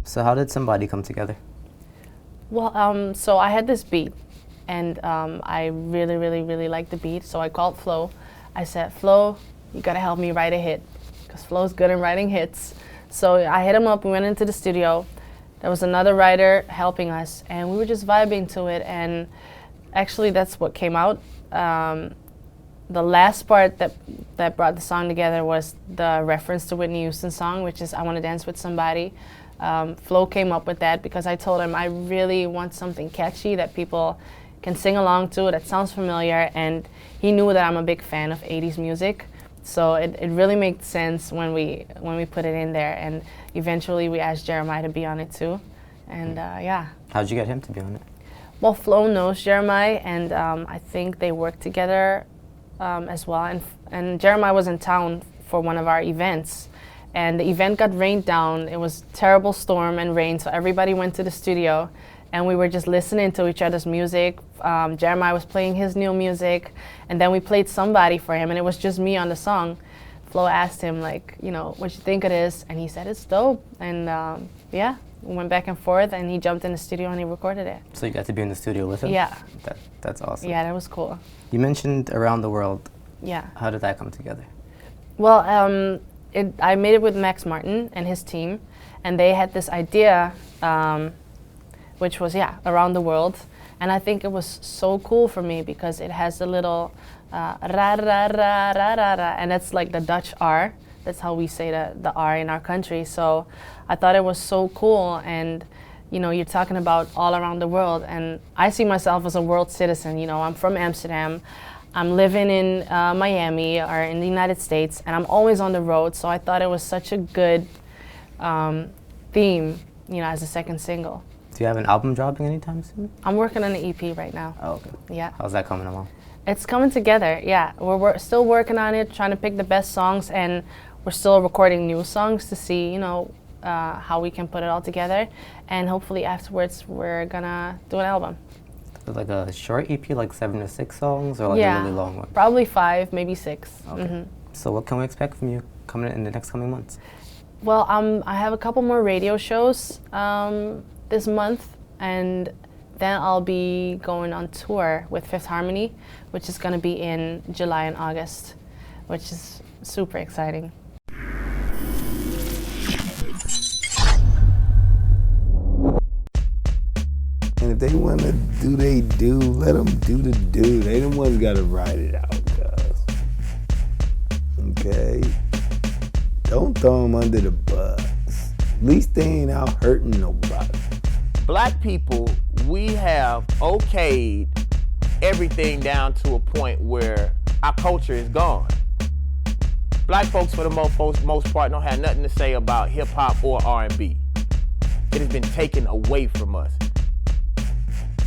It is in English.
So how did Somebody come together? Well, so I had this beat, and I really, really, really liked the beat. So I called Flo. I said, Flo, you gotta help me write a hit, because Flo's good in writing hits. So I hit him up. We went into the studio. There was another writer helping us, and we were just vibing to it. And actually, that's what came out. The last part that brought the song together was the reference to Whitney Houston's song, which is "I Want to Dance with Somebody." Flo came up with that because I told him I really want something catchy that people can sing along to, that sounds familiar, and he knew that I'm a big fan of 80s music. So it really made sense when we put it in there, and eventually we asked Jeremih to be on it too, and yeah. How'd you get him to be on it? Well, Flo knows Jeremih, and I think they work together as well. And Jeremih was in town for one of our events, and the event got rained down. It was a terrible storm and rain, so everybody went to the studio, and we were just listening to each other's music. Jeremih was playing his new music, and then we played Somebody for him, and it was just me on the song. Flo asked him, like, you know, what you think it is, and he said it's dope. And yeah, we went back and forth, and he jumped in the studio and he recorded it. So you got to be in the studio with him? Yeah. That's awesome. Yeah, that was cool. You mentioned Around the World. Yeah. How did that come together? Well, I made it with Max Martin and his team, and they had this idea, which was, yeah, Around the World. And I think it was so cool for me because it has a little ra ra ra ra ra ra, and that's like the Dutch R. That's how we say the R in our country. So I thought it was so cool, and you know, you're talking about all around the world, and I see myself as a world citizen. You know, I'm from Amsterdam, I'm living in Miami or in the United States, and I'm always on the road. So I thought it was such a good theme, you know, as a second single. Do you have an album dropping anytime soon? I'm working on an EP right now. Oh, okay. Yeah. How's that coming along? It's coming together, yeah. We're still working on it, trying to pick the best songs, and we're still recording new songs to see, you know, how we can put it all together. And hopefully afterwards, we're gonna do an album. Like a short EP, like 7 to 6 songs, or like yeah, a really long one? Probably 5, maybe 6. Okay. Mm-hmm. So what can we expect from you coming in the next coming months? Well, I have a couple more radio shows this month, and then I'll be going on tour with Fifth Harmony, which is going to be in July and August, which is super exciting. And if they want to do they do, let them do the do. They the ones got to write it out, guys. Okay? Don't throw them under the bus. At least they ain't out hurting nobody. Black people, we have okayed everything down to a point where our culture is gone. Black folks, for the most part, don't have nothing to say about hip-hop or R&B. It has been taken away from us.